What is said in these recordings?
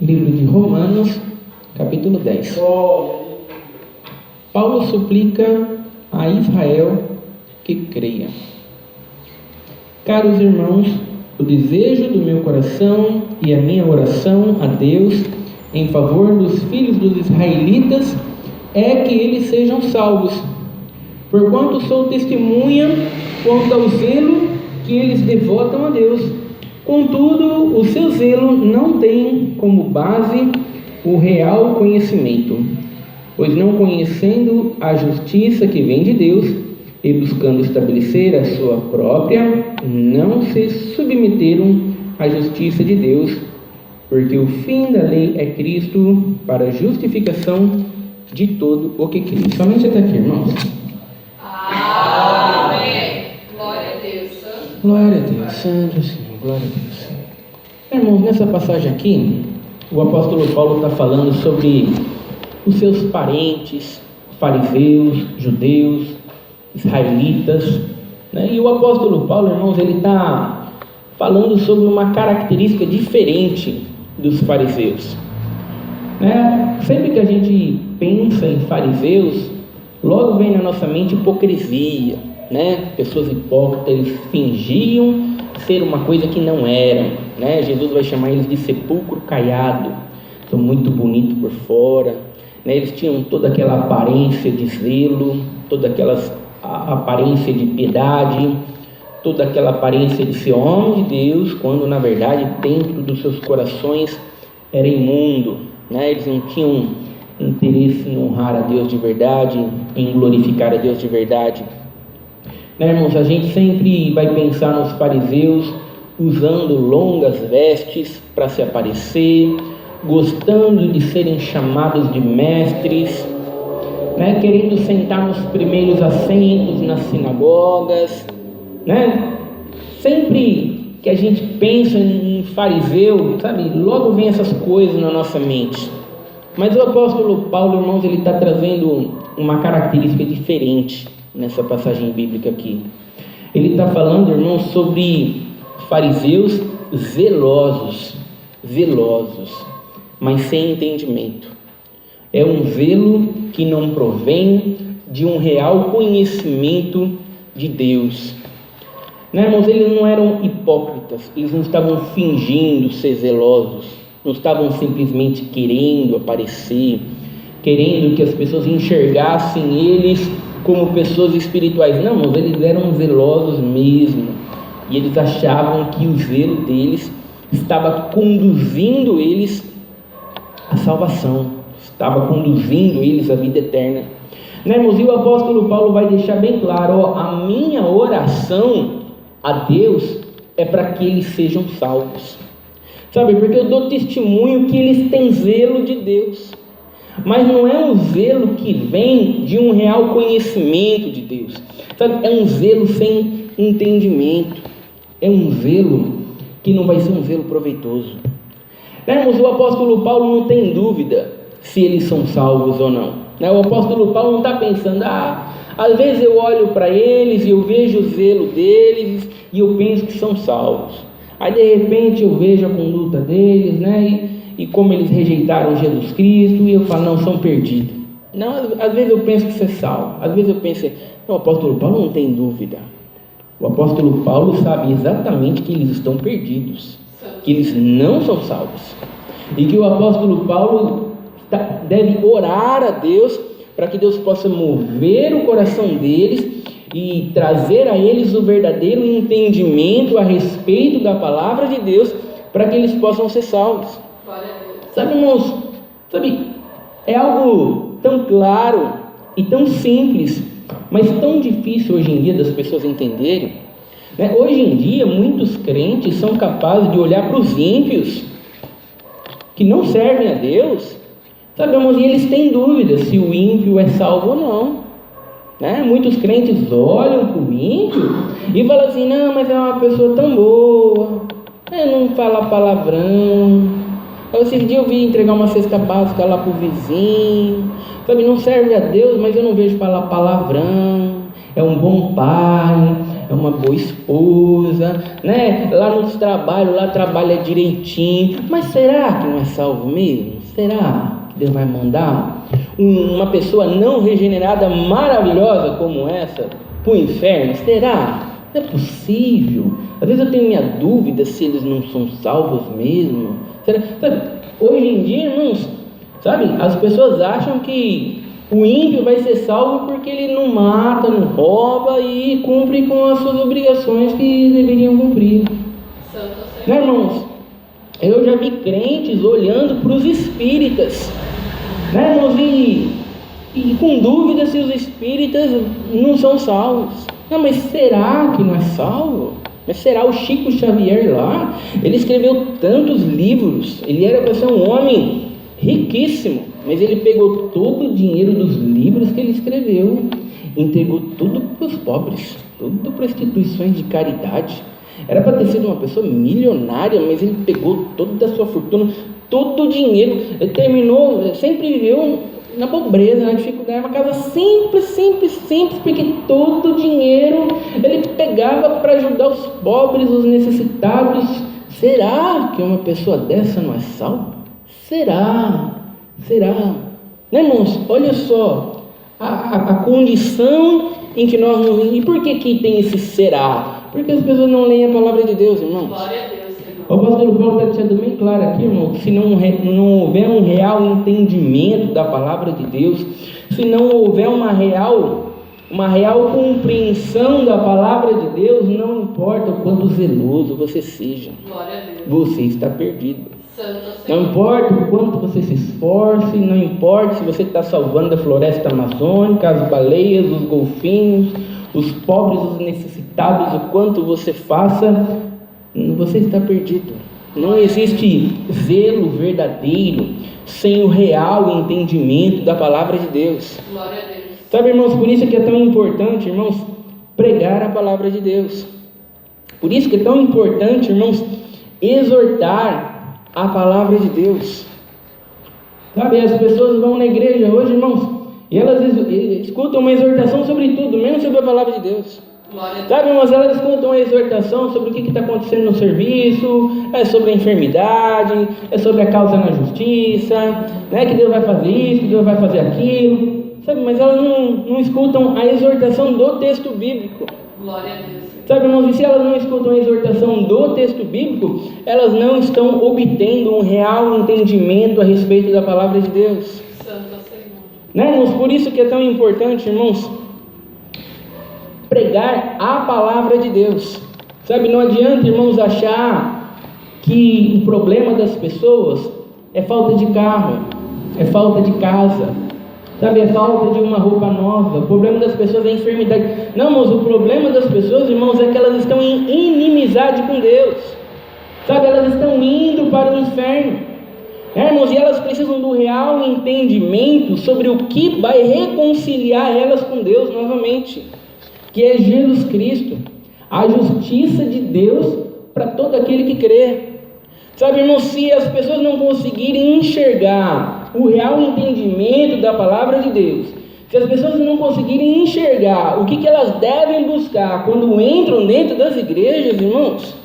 Livro de Romanos, capítulo 10. Paulo suplica a Israel que creia. Caros irmãos, o desejo do meu coração e a minha oração a Deus em favor dos filhos dos israelitas é que eles sejam salvos, porquanto sou testemunha quanto ao zelo que eles devotam a Deus. Contudo, o seu zelo não tem como base o real conhecimento, pois não conhecendo a justiça que vem de Deus e buscando estabelecer a sua própria, não se submeteram à justiça de Deus, porque o fim da lei é Cristo para a justificação de todo o que crê. Somente até aqui, irmãos. Amém. Glória a Deus. Glória a Deus, Santo Senhor, glória a Deus. Irmãos, nessa passagem aqui, o apóstolo Paulo está falando sobre os seus parentes, fariseus, judeus, israelitas, né? E o apóstolo Paulo, irmãos, ele está falando sobre uma característica diferente dos fariseus, né? Sempre que a gente pensa em fariseus, logo vem na nossa mente hipocrisia, né? Pessoas hipócritas, eles fingiam ser uma coisa que não eram, né? Jesus vai chamar eles de sepulcro caiado. São muito bonitos por fora, né? Eles tinham toda aquela aparência de zelo, toda aquela aparência de piedade, toda aquela aparência de ser homem de Deus, quando na verdade dentro dos seus corações era imundo, né? Eles não tinham interesse em honrar a Deus de verdade, em glorificar a Deus de verdade, né, irmãos? A gente sempre vai pensar nos fariseus usando longas vestes para se aparecer, gostando de serem chamados de mestres, né, querendo sentar nos primeiros assentos nas sinagogas, né? Sempre que a gente pensa em fariseu, sabe, logo vem essas coisas na nossa mente. Mas o apóstolo Paulo, irmãos, ele está trazendo uma característica diferente nessa passagem bíblica aqui. Ele está falando, irmãos, sobre fariseus zelosos, mas sem entendimento. É um zelo que não provém de um real conhecimento de Deus, né, irmãos? Eles não eram hipócritas, eles não estavam fingindo ser zelosos, não estavam simplesmente querendo aparecer, querendo que as pessoas enxergassem eles como pessoas espirituais. Não, irmãos, eles eram zelosos mesmo, e eles achavam que o zelo deles estava conduzindo eles à salvação, estava conduzindo eles à vida eterna, né, irmãos? E o apóstolo Paulo vai deixar bem claro, a minha oração a Deus é para que eles sejam salvos, sabe, porque eu dou testemunho que eles têm zelo de Deus, mas não é um zelo que vem de um real conhecimento de Deus, sabe? É um zelo sem entendimento, é um zelo que não vai ser um zelo proveitoso, né, irmãos? O apóstolo Paulo não tem dúvida se eles são salvos ou não, né? O apóstolo Paulo não está pensando, às vezes eu olho para eles e eu vejo o zelo deles e eu penso que são salvos, aí de repente eu vejo a conduta deles, né? E como eles rejeitaram Jesus Cristo, e eu falo, não, são perdidos. Não, às vezes eu penso que você é salvo, às vezes eu penso, não, o apóstolo Paulo não tem dúvida. O apóstolo Paulo sabe exatamente que eles estão perdidos, que eles não são salvos, e que o apóstolo Paulo deve orar a Deus para que Deus possa mover o coração deles e trazer a eles o verdadeiro entendimento a respeito da palavra de Deus, para que eles possam ser salvos. Sabe, irmãos, é algo tão claro e tão simples, mas tão difícil hoje em dia das pessoas entenderem, né? Hoje em dia muitos crentes são capazes de olhar para os ímpios que não servem a Deus, sabe, irmãos, e eles têm dúvidas se o ímpio é salvo ou não, né? Muitos crentes olham para o ímpio e falam assim, não, mas é uma pessoa tão boa, não fala palavrão. Esses dias eu vi entregar uma cesta básica lá para o vizinho, sabe, não serve a Deus, mas eu não vejo falar palavrão, é um bom pai, é uma boa esposa, né? Lá no trabalho, lá trabalha direitinho, mas será que não é salvo mesmo? Será que Deus vai mandar uma pessoa não regenerada maravilhosa como essa para o inferno? Será? Não é possível. Às vezes eu tenho minha dúvida se eles não são salvos mesmo. Será? Sabe, hoje em dia, irmãos, sabe, as pessoas acham que o ímpio vai ser salvo porque ele não mata, não rouba e cumpre com as suas obrigações que deveriam cumprir. Né, irmãos? Eu já vi crentes olhando para os espíritas, né, irmãos, e com dúvida se os espíritas não são salvos. Não, mas será que não é salvo? Mas será? O Chico Xavier lá, ele escreveu tantos livros, ele era para ser um homem riquíssimo, mas ele pegou todo o dinheiro dos livros que ele escreveu, entregou tudo para os pobres, tudo para instituições de caridade. Era para ter sido uma pessoa milionária, mas ele pegou toda a sua fortuna, todo o dinheiro, ele terminou, sempre viveu na pobreza, na dificuldade, uma casa simples, porque todo o dinheiro ele pegava para ajudar os pobres, os necessitados. Será que uma pessoa dessa não é salva? Será? Né, irmãos? Olha só a condição em que nós nos... E por que tem esse será? Porque as pessoas não leem a palavra de Deus, irmãos. Glória a Deus, irmão. O apóstolo Paulo está deixando bem claro aqui, irmão, que se não houver um real entendimento da palavra de Deus, se não houver uma real compreensão da palavra de Deus, não importa o quanto zeloso você seja, Glória a Deus, você está perdido. Santo Não Senhor. importa o quanto você se esforce, não importa se você está salvando a floresta amazônica, as baleias, os golfinhos, os pobres, os necessitados, o quanto você faça, você está perdido. Não existe zelo verdadeiro sem o real entendimento da palavra de Deus. Glória a Deus. Sabe, irmãos, por isso que é tão importante, irmãos, pregar a palavra de Deus. Por isso que é tão importante, irmãos, exortar a palavra de Deus. Sabe, as pessoas vão na igreja hoje, irmãos, e elas escutam uma exortação sobre tudo, menos sobre a palavra de Deus. Glória a Deus. Sabe, irmãos, elas escutam uma exortação sobre o que está acontecendo no serviço, é sobre a enfermidade, é sobre a causa na justiça, né, que Deus vai fazer isso, que Deus vai fazer aquilo, sabe, mas elas não escutam a exortação do texto bíblico. Glória a Deus. Sabe, irmãos, e se elas não escutam a exortação do texto bíblico, elas não estão obtendo um real entendimento a respeito da palavra de Deus. Santo Senhor. Né, irmãos? Por isso que é tão importante, irmãos, pregar a palavra de Deus. Sabe, não adianta, irmãos, achar que o problema das pessoas é falta de carro, é falta de casa, sabe, é falta de uma roupa nova. O problema das pessoas é enfermidade. Não, irmãos, o problema das pessoas, irmãos, é que elas estão em inimizade com Deus. Sabe, elas estão indo para o inferno. Irmãos, e elas precisam do real entendimento sobre o que vai reconciliar elas com Deus novamente, que é Jesus Cristo, a justiça de Deus para todo aquele que crê. Sabe, irmãos, se as pessoas não conseguirem enxergar o real entendimento da palavra de Deus, se as pessoas não conseguirem enxergar o que elas devem buscar quando entram dentro das igrejas, irmãos,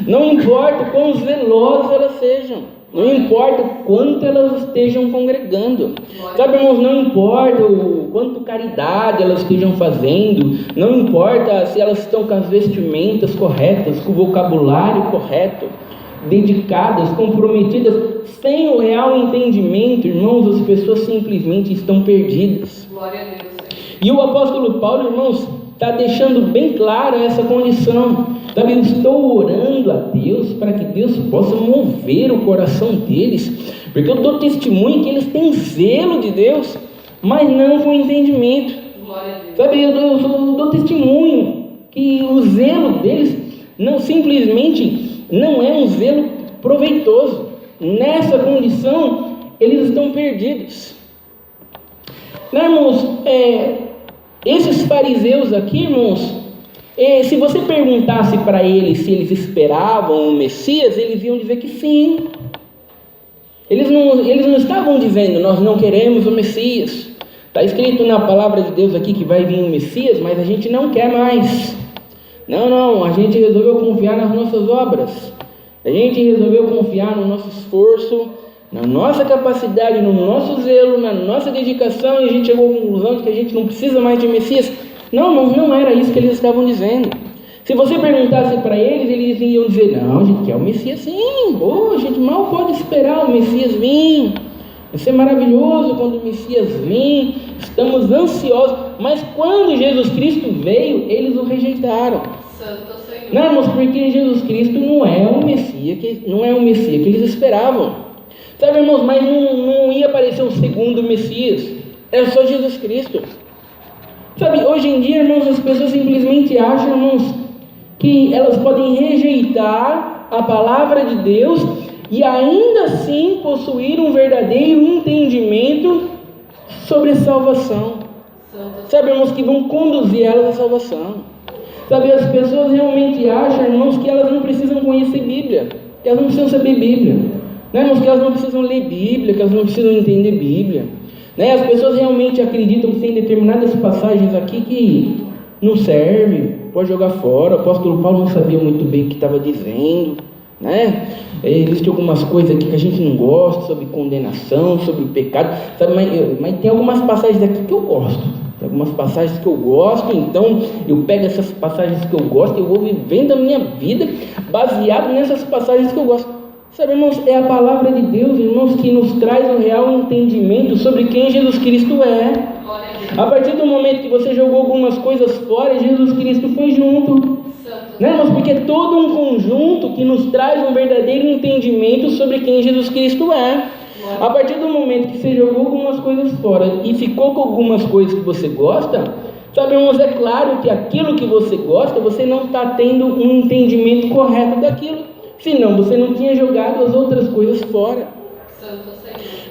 não importa o quão zelosas elas sejam, não importa o quanto elas estejam congregando, sabe, irmãos, não importa o quanto caridade elas estejam fazendo, não importa se elas estão com as vestimentas corretas, com o vocabulário correto, dedicadas, comprometidas, sem o real entendimento, irmãos, as pessoas simplesmente estão perdidas. Glória a Deus. E o apóstolo Paulo, irmãos, está deixando bem clara essa condição. Sabe, eu estou orando a Deus para que Deus possa mover o coração deles, porque eu dou testemunho que eles têm zelo de Deus, mas não com entendimento. Glória a Deus. Sabe, eu dou testemunho que o zelo deles não simplesmente não é um zelo proveitoso. Nessa condição, eles estão perdidos. Não, irmãos, esses fariseus aqui, irmãos, se você perguntasse para eles se eles esperavam o Messias, eles iam dizer que sim. Eles não estavam dizendo, nós não queremos o Messias. Está escrito na palavra de Deus aqui que vai vir o Messias, mas a gente não quer mais. Não, a gente resolveu confiar nas nossas obras. A gente resolveu confiar no nosso esforço, na nossa capacidade, no nosso zelo, na nossa dedicação, e a gente chegou à conclusão de que a gente não precisa mais de Messias. Não era isso que eles estavam dizendo. Se você perguntasse para eles iam dizer, não, a gente quer o Messias sim, a gente mal pode esperar o Messias vir, vai ser maravilhoso quando o Messias vir, estamos ansiosos. Mas quando Jesus Cristo veio, eles o rejeitaram. Santo Senhor. Não, irmãos, porque Jesus Cristo não é o Messias que eles esperavam. Sabe, irmãos, mas não ia aparecer um segundo Messias, era só Jesus Cristo. Sabe, hoje em dia, irmãos, as pessoas simplesmente acham, irmãos, que elas podem rejeitar a palavra de Deus e ainda assim possuir um verdadeiro entendimento sobre a salvação. Sabe, irmãos, que vão conduzir elas à salvação. Sabe, as pessoas realmente acham, irmãos, que elas não precisam conhecer Bíblia, que elas não precisam saber Bíblia, né, irmãos, que elas não precisam ler Bíblia, que elas não precisam entender Bíblia, né? As pessoas realmente acreditam que tem determinadas passagens aqui que não servem, pode jogar fora. O apóstolo Paulo não sabia muito bem o que estava dizendo, né? Existem algumas coisas aqui que a gente não gosta, sobre condenação, sobre pecado, sabe? Mas tem algumas passagens aqui que eu gosto. Tem algumas passagens que eu gosto, então eu pego essas passagens que eu gosto e eu vou vivendo a minha vida baseado nessas passagens que eu gosto. Sabe, irmãos, é a palavra de Deus, irmãos, que nos traz um real entendimento sobre quem Jesus Cristo é. A partir do momento que você jogou algumas coisas fora, Jesus Cristo foi junto. Né, irmãos? Porque é todo um conjunto que nos traz um verdadeiro entendimento sobre quem Jesus Cristo é. A partir do momento que você jogou algumas coisas fora e ficou com algumas coisas que você gosta, sabe, irmãos, é claro que aquilo que você gosta, você não está tendo um entendimento correto daquilo. Senão você não tinha jogado as outras coisas fora.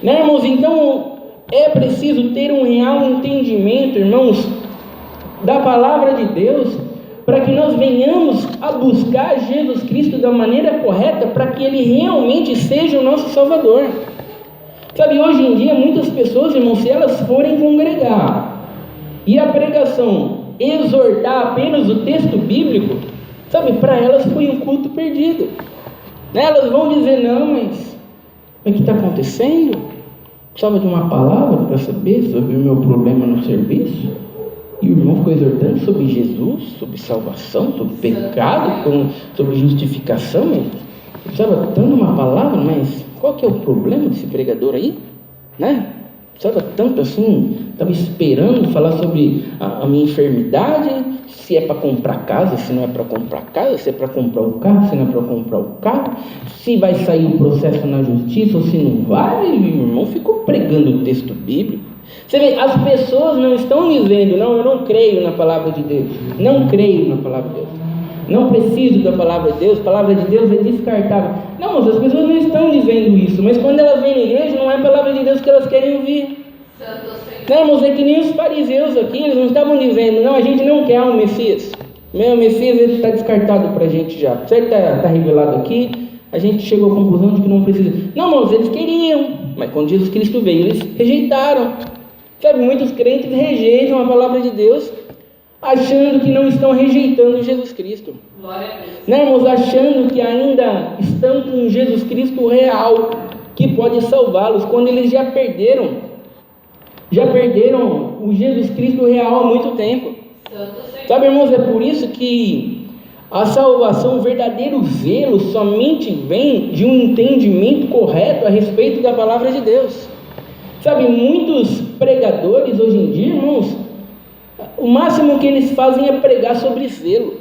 Né, irmãos? Então é preciso ter um real entendimento, irmãos, da palavra de Deus, para que nós venhamos a buscar Jesus Cristo da maneira correta, para que Ele realmente seja o nosso Salvador. Sabe, hoje em dia muitas pessoas, irmãos, se elas forem congregar e a pregação exortar apenas o texto bíblico, sabe, para elas foi um culto perdido. Né? Elas vão dizer, não, mas o que está acontecendo? Precisava de uma palavra para saber sobre o meu problema no serviço? E o irmão ficou exortando sobre Jesus, sobre salvação, sobre pecado, sobre justificação. Precisava tanto de uma palavra, mas qual que é o problema desse pregador aí? Né? Precisava tanto assim, estava esperando falar sobre a minha enfermidade, se é para comprar casa, se não é para comprar casa, se é para comprar o carro, se não é para comprar o carro, se vai sair o processo na justiça ou se não vai. E o irmão ficou pregando o texto bíblico. Você vê, as pessoas não estão dizendo, não, eu não creio na palavra de Deus, não creio na palavra de Deus, não preciso da palavra de Deus, a palavra de Deus é descartável. Não, mas as pessoas não estão dizendo isso, mas quando elas vêm na igreja, não é a palavra de Deus que elas querem ouvir. Não, irmãos, é que nem os fariseus aqui, eles não estavam dizendo, não, a gente não quer um Messias. O Messias está descartado para a gente já, certo? Está revelado aqui, a gente chegou à conclusão de que não precisa. Não, irmãos, eles queriam, mas quando Jesus Cristo veio, eles rejeitaram. Sabe, muitos crentes rejeitam a palavra de Deus, achando que não estão rejeitando Jesus Cristo. Não, irmãos, achando que ainda estão com Jesus Cristo real, que pode salvá-los, quando eles já perderam o Jesus Cristo real há muito tempo. Sabe, irmãos, é por isso que a salvação, o verdadeiro zelo, somente vem de um entendimento correto a respeito da palavra de Deus. Sabe, muitos pregadores hoje em dia, irmãos, o máximo que eles fazem é pregar sobre zelo.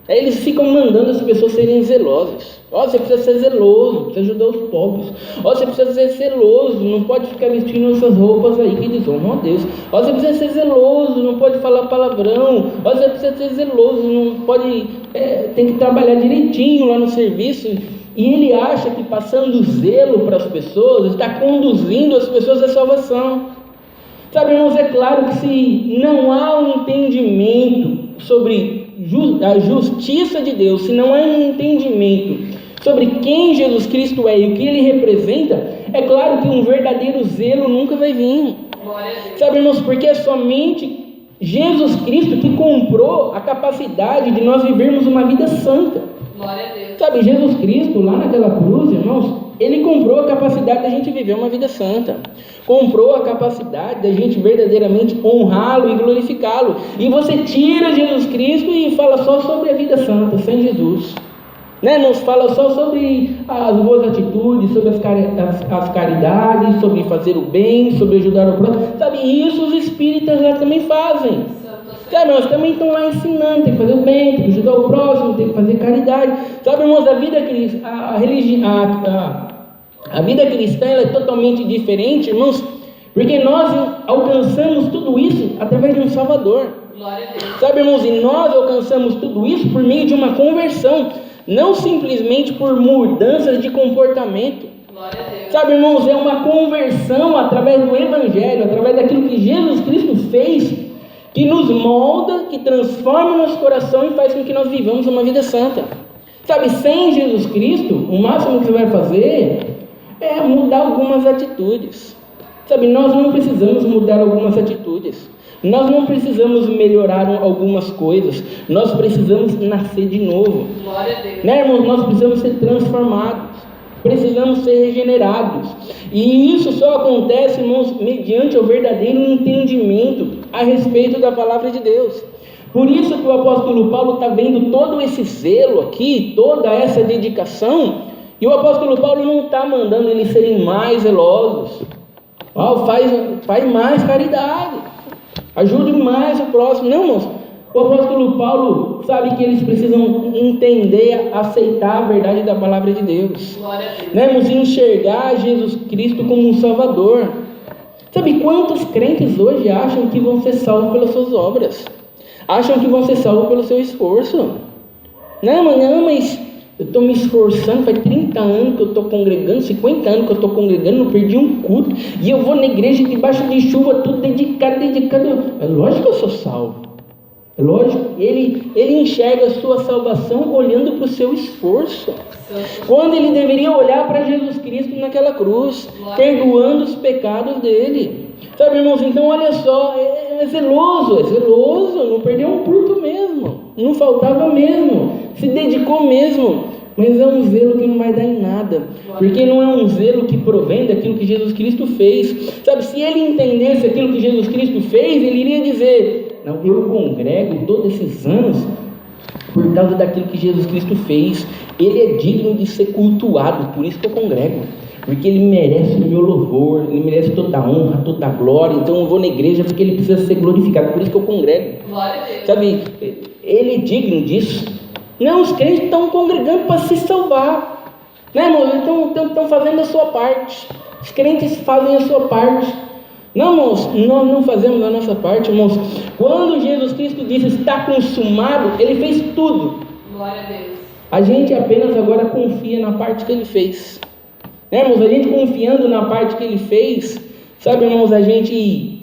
Aí eles ficam mandando as pessoas serem zelosas. Você precisa ser zeloso, precisa ajudar os pobres. Você precisa ser zeloso, não pode ficar vestindo essas roupas aí que desonram a Deus. Você precisa ser zeloso, não pode falar palavrão. Você precisa ser zeloso, não pode, tem que trabalhar direitinho lá no serviço. E ele acha que passando zelo para as pessoas, está conduzindo as pessoas à salvação. Sabe, irmãos, é claro que se não há um entendimento sobre a justiça de Deus, se não há um entendimento sobre quem Jesus Cristo é e o que Ele representa, é claro que um verdadeiro zelo nunca vai vir. Sabe, irmãos, porque é somente Jesus Cristo que comprou a capacidade de nós vivermos uma vida santa. Glória a Deus. Sabe, Jesus Cristo lá naquela cruz, irmãos, Ele comprou a capacidade da gente viver uma vida santa. Comprou a capacidade da gente verdadeiramente honrá-lo e glorificá-lo. E você tira Jesus Cristo e fala só sobre a vida santa, sem Jesus. Nos fala só sobre as boas atitudes, sobre as caridades, sobre fazer o bem, sobre ajudar o próximo. Sabe, isso os espíritas lá também fazem. Sabe, nós também estão lá ensinando, tem que fazer o bem, tem que ajudar o próximo, tem que fazer caridade. Sabe, irmãos, a vida cristã ela é totalmente diferente, irmãos, porque nós alcançamos tudo isso através de um Salvador. Glória a Deus. Sabe, irmãos, e nós alcançamos tudo isso por meio de uma conversão, não simplesmente por mudanças de comportamento. Glória a Deus. Sabe, irmãos, é uma conversão através do Evangelho, através daquilo que Jesus Cristo fez, que nos molda, que transforma o nosso coração e faz com que nós vivamos uma vida santa. Sabe, sem Jesus Cristo, o máximo que você vai fazer é mudar algumas atitudes. Sabe, nós não precisamos mudar algumas atitudes. Nós não precisamos melhorar algumas coisas. Nós precisamos nascer de novo. Glória a Deus. Irmãos, nós precisamos ser transformados. Precisamos ser regenerados. E isso só acontece, irmãos, mediante o verdadeiro entendimento a respeito da palavra de Deus. Por isso que o apóstolo Paulo está vendo todo esse zelo aqui, toda essa dedicação, e o apóstolo Paulo não está mandando eles serem mais zelosos. Faz mais caridade, ajude mais o próximo. Não, irmãos, o apóstolo Paulo sabe que eles precisam entender, aceitar a verdade da palavra de Deus. Glória a Deus. Irmãos, enxergar Jesus Cristo como um Salvador. Sabe quantos crentes hoje acham que vão ser salvos pelas suas obras? Acham que vão ser salvos pelo seu esforço? Não, mas eu estou me esforçando, faz 30 anos que eu estou congregando, 50 anos que eu estou congregando, não perdi um culto, e eu vou na igreja debaixo de chuva, tudo dedicado. É lógico que eu sou salvo. É lógico, ele enxerga a sua salvação olhando para o seu esforço. Quando ele deveria olhar para Jesus Cristo naquela cruz, perdoando os pecados dele. Sabe, irmãos, então olha só, é zeloso, não perdeu um culto mesmo, não faltava mesmo, se dedicou mesmo, mas é um zelo que não vai dar em nada, porque não é um zelo que provém daquilo que Jesus Cristo fez. Sabe, se ele entendesse aquilo que Jesus Cristo fez, ele iria dizer: não, eu congrego todos esses anos por causa daquilo que Jesus Cristo fez, ele é digno de ser cultuado, por isso que eu congrego. Porque ele merece o meu louvor, ele merece toda a honra, toda a glória. Então eu vou na igreja porque ele precisa ser glorificado, por isso que eu congrego. Glória a Deus. Sabe, ele é digno disso. Não, os crentes estão congregando para se salvar. Né, irmãos? Eles estão fazendo a sua parte. Os crentes fazem a sua parte. Não, irmãos, nós não fazemos a nossa parte, irmãos. Quando Jesus Cristo disse está consumado, ele fez tudo. Glória a Deus. A gente apenas agora confia na parte que ele fez. Irmãos, a gente confiando na parte que ele fez, sabe, irmãos, a gente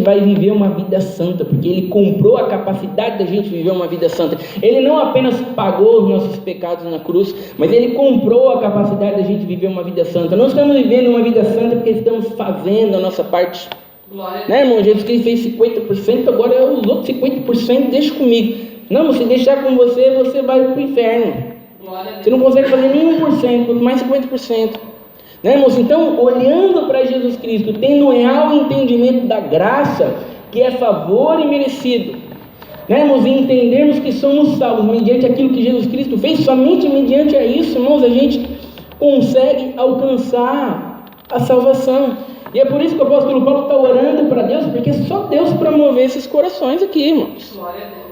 vai viver uma vida santa, porque ele comprou a capacidade da gente viver uma vida santa. Ele não apenas pagou os nossos pecados na cruz, mas ele comprou a capacidade da gente viver uma vida santa. Não estamos vivendo uma vida santa porque estamos fazendo a nossa parte. Glória a Deus. Né, irmão? Jesus Cristo fez 50%, agora os outros 50% deixa comigo. Não, se deixar com você, você vai para o inferno. Você não consegue fazer nem 1%, quanto mais 50%. Né, irmãos? Então, olhando para Jesus Cristo, tendo um real entendimento da graça, que é favor e merecido, né, irmãos? E entendermos que somos salvos mediante aquilo que Jesus Cristo fez, somente mediante isso, irmãos, a gente consegue alcançar a salvação. E é por isso que o apóstolo Paulo está orando para Deus, porque só Deus para mover esses corações aqui, irmãos. Glória a Deus.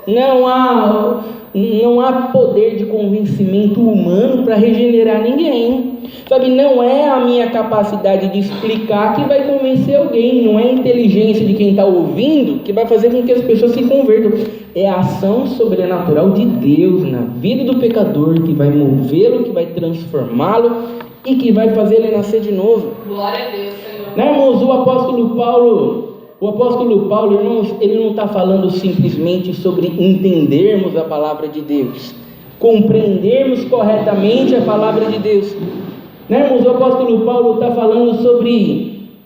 Não há poder de convencimento humano para regenerar ninguém. Sabe, não é a minha capacidade de explicar que vai convencer alguém, não é a inteligência de quem está ouvindo que vai fazer com que as pessoas se convertam. É a ação sobrenatural de Deus na vida do pecador que vai movê-lo, que vai transformá-lo e que vai fazer ele nascer de novo. Glória a Deus, Senhor. Né, irmãos, o apóstolo Paulo, irmãos, ele não está falando simplesmente sobre entendermos a palavra de Deus, compreendermos corretamente a palavra de Deus. Né, irmãos, o apóstolo Paulo está falando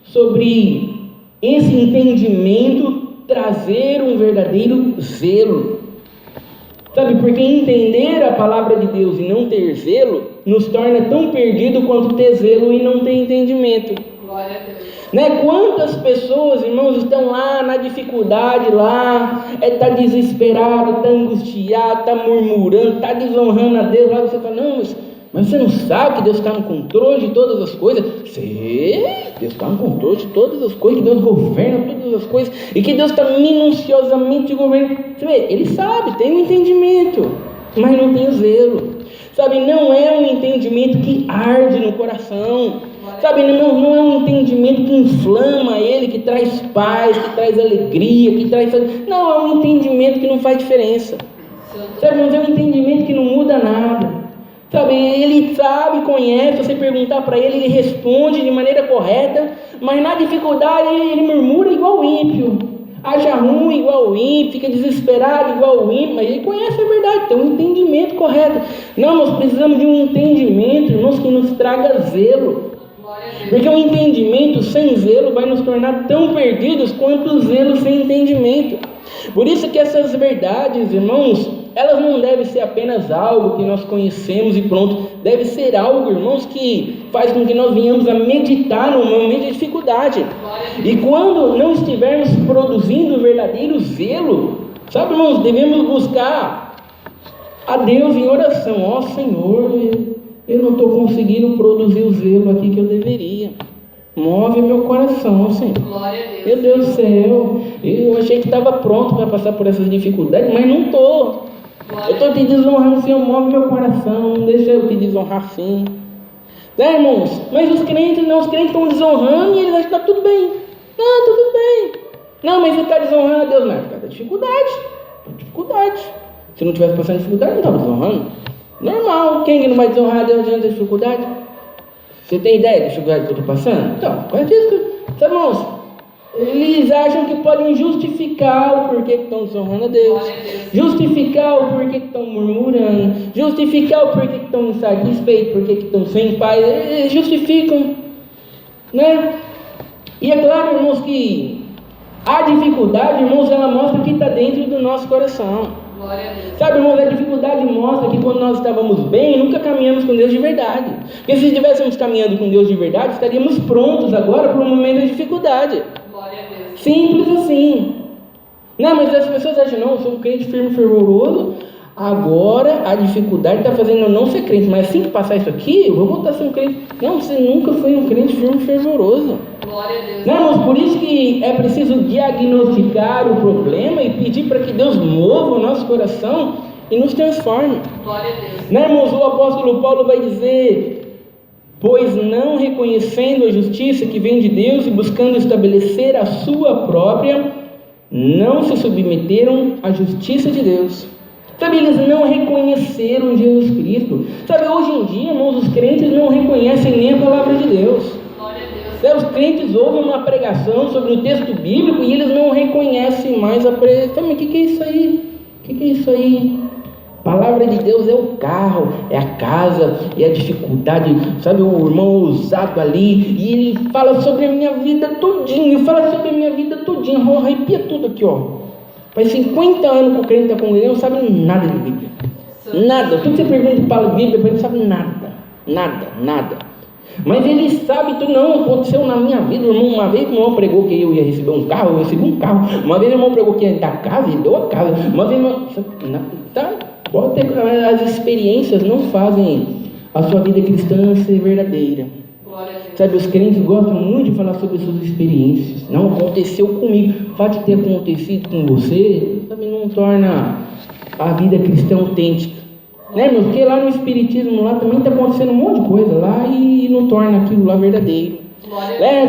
sobre esse entendimento trazer um verdadeiro zelo. Sabe, porque entender a palavra de Deus e não ter zelo nos torna tão perdido quanto ter zelo e não ter entendimento. Glória a Deus. Né? Quantas pessoas, irmãos, estão lá na dificuldade, lá, tá desesperado, tá angustiado, tá murmurando, tá desonrando a Deus, lá você fala, não, mas você não sabe que Deus está no controle de todas as coisas? Sei, Deus está no controle de todas as coisas, que Deus governa todas as coisas, e que Deus está minuciosamente governando. Você vê, ele sabe, tem um entendimento, mas não tem o zelo. Sabe, não é um entendimento que arde no coração. Sabe, não é um entendimento que inflama ele, que traz paz, que traz alegria, que traz... Não, é um entendimento que não faz diferença. Sabe, mas é um entendimento que não muda nada. Sabe, ele sabe, conhece, você perguntar para ele, ele responde de maneira correta, mas na dificuldade ele murmura igual o ímpio, acha ruim igual o ímpio, fica desesperado igual o ímpio, mas ele conhece a verdade, tem um entendimento correto. Não, nós precisamos de um entendimento, irmãos, que nos traga zelo. Porque o entendimento sem zelo vai nos tornar tão perdidos quanto o zelo sem entendimento. Por isso que essas verdades, irmãos, elas não devem ser apenas algo que nós conhecemos e pronto. Deve ser algo, irmãos, que faz com que nós venhamos a meditar no momento de dificuldade. E quando não estivermos produzindo o verdadeiro zelo, sabe, irmãos, devemos buscar a Deus em oração. Ó Senhor, eu não estou conseguindo produzir o zelo aqui que eu deveria. Move meu coração, Senhor. Glória a Deus. Meu Deus do céu, eu achei que estava pronto para passar por essas dificuldades, mas não estou. Eu estou te desonrando, Senhor, move meu coração, não deixa eu te desonrar assim. Né, irmãos? Mas os crentes estão desonrando e eles acham que está tudo bem. Não, tudo bem. Não, mas você está desonrando a Deus, mas por causa da dificuldade. Se não tivesse passando dificuldade, não estava desonrando. Normal, quem que não vai desonrar a Deus diante da dificuldade? Você tem ideia da dificuldade que eu estou passando? Então, qual é isso? Sabe, irmãos? Eles acham que podem justificar o porquê que estão desonrando a Deus, justificar o porquê que estão murmurando, justificar o porquê que estão insatisfeitos, porquê que estão sem paz. Eles justificam, né? E é claro, irmãos, que a dificuldade, irmãos, ela mostra o que está dentro do nosso coração. Sabe, irmãos, a dificuldade mostra que quando nós estávamos bem, nunca caminhamos com Deus de verdade. Porque se estivéssemos caminhando com Deus de verdade, estaríamos prontos agora para o momento da dificuldade. Simples assim. Não, mas as pessoas acham, não, eu sou um crente firme e fervoroso, agora a dificuldade está fazendo eu não ser crente, mas assim que passar isso aqui, eu vou voltar a ser um crente. Não, você nunca foi um crente firme e fervoroso. Glória a Deus. Não, irmãos, por isso que é preciso diagnosticar o problema e pedir para que Deus mova o nosso coração e nos transforme. Glória a Deus. Não, irmãos, o apóstolo Paulo vai dizer: pois não reconhecendo a justiça que vem de Deus e buscando estabelecer a sua própria, não se submeteram à justiça de Deus. Sabe, eles não reconheceram Jesus Cristo. Sabe, hoje em dia, irmãos, os crentes não reconhecem nem a palavra de Deus. Os crentes ouvem uma pregação sobre o texto bíblico e eles não reconhecem mais a pregação. Mas o que é isso aí? O que é isso aí? A palavra de Deus é o carro, é a casa, é a dificuldade. Sabe, o irmão ousado ali, e ele fala sobre a minha vida todinha, arrepia tudo aqui, ó. Faz 50 anos que o crente está congregando, não sabe nada de Bíblia. Nada. Tudo que você pergunta para a Bíblia, ele não sabe nada. Mas ele sabe tudo. Não, aconteceu na minha vida, irmão. Uma vez que o irmão pregou que eu ia receber um carro, eu recebi um carro. Uma vez o irmão pregou que ia dar casa, ele deu a casa. Uma vez, pode ter, as experiências não fazem a sua vida cristã ser verdadeira. Sabe, os crentes gostam muito de falar sobre suas experiências. Não aconteceu comigo. O fato de ter acontecido com você, sabe, não torna a vida cristã autêntica. Né, meu? Porque lá no Espiritismo, lá também está acontecendo um monte de coisa lá e não torna aquilo lá verdadeiro.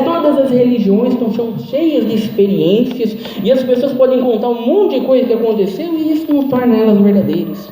Todas as religiões estão cheias de experiências e as pessoas podem contar um monte de coisa que aconteceu e isso não torna elas verdadeiras.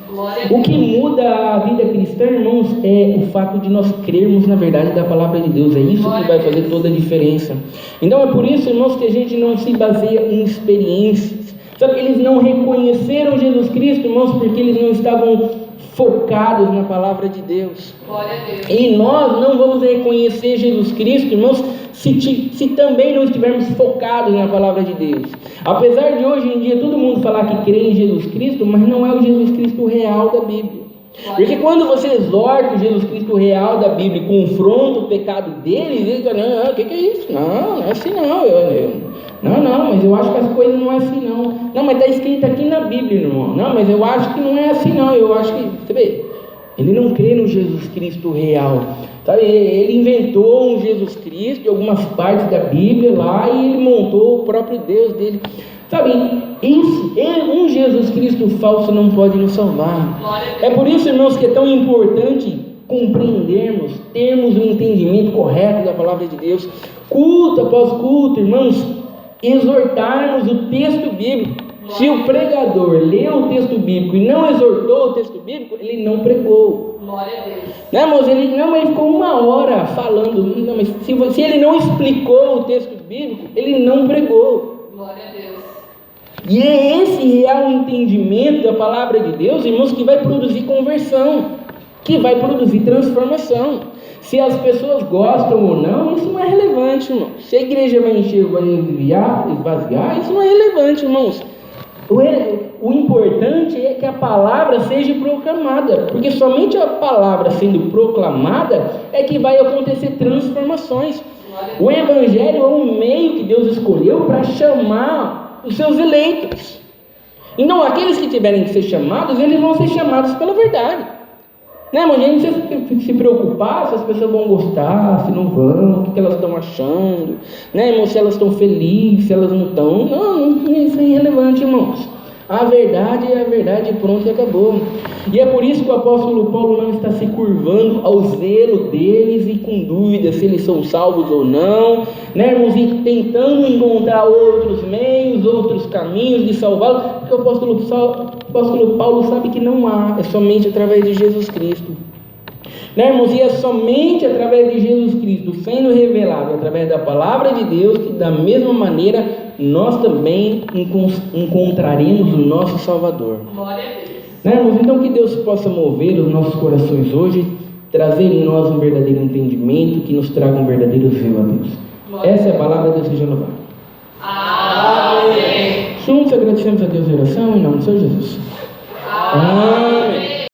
O que muda a vida cristã, irmãos, é o fato de nós crermos na verdade da palavra de Deus. É isso que vai fazer toda a diferença. Então é por isso, irmãos, que a gente não se baseia em experiências. Sabe, eles não reconheceram Jesus Cristo, irmãos, porque eles não estavam focados na palavra de Deus. Glória a Deus. E nós não vamos reconhecer Jesus Cristo, irmãos, se também não estivermos focados na palavra de Deus. Apesar de hoje em dia todo mundo falar que crê em Jesus Cristo, mas não é o Jesus Cristo real da Bíblia. Porque quando você exorta o Jesus Cristo real da Bíblia e confronta o pecado deles, eles falam, não, o que é isso? Não é assim não. Não, mas eu acho que as coisas não é assim não. Não, mas está escrito aqui na Bíblia, irmão. Não, mas eu acho que não é assim não. Eu acho que, você vê, ele não crê no Jesus Cristo real. Sabe? Ele inventou um Jesus Cristo de algumas partes da Bíblia lá e ele montou o próprio Deus dele. Sabe, um Jesus Cristo falso não pode nos salvar. É por isso, irmãos, que é tão importante compreendermos, termos o entendimento correto da palavra de Deus, culto após culto, irmãos, exortarmos o texto bíblico. Se o pregador leu o texto bíblico e não exortou o texto bíblico, ele não pregou. Glória a Deus. Não, irmãos, ele ficou 1 hora falando, não, mas se ele não explicou o texto bíblico, ele não pregou. Glória a Deus. E é esse real entendimento da palavra de Deus, irmãos, que vai produzir conversão, que vai produzir transformação. Se as pessoas gostam ou não, isso não é relevante, irmão. Se a igreja vai encher ou vai esvaziar, isso não é relevante, irmãos. O importante é que a palavra seja proclamada, porque somente a palavra sendo proclamada é que vai acontecer transformações. O evangelho é um meio que Deus escolheu para chamar os seus eleitos. Então aqueles que tiverem que ser chamados, eles vão ser chamados pela verdade. Né, mas a gente não precisa se preocupar se as pessoas vão gostar, se não vão, o que elas estão achando, né, irmão, se elas estão felizes, se elas não estão. Não, isso é irrelevante, irmãos. A verdade é a verdade, pronto, e acabou. E é por isso que o apóstolo Paulo não está se curvando ao zelo deles e com dúvida se eles são salvos ou não, né, irmãos, e tentando encontrar outros meios, outros caminhos de salvá-los, porque o apóstolo Paulo sabe que não há, é somente através de Jesus Cristo. Né, irmãos, e é somente através de Jesus Cristo sendo revelado através da palavra de Deus que da mesma maneira nós também encontraremos o nosso Salvador. Glória a Deus. Né, irmãos, então que Deus possa mover os nossos corações hoje, trazer em nós um verdadeiro entendimento, que nos traga um verdadeiro zelo a Deus. Essa é a palavra de Deus seja louvado. Amém. Juntos agradecemos a Deus em oração em nome do Senhor Jesus. Amém.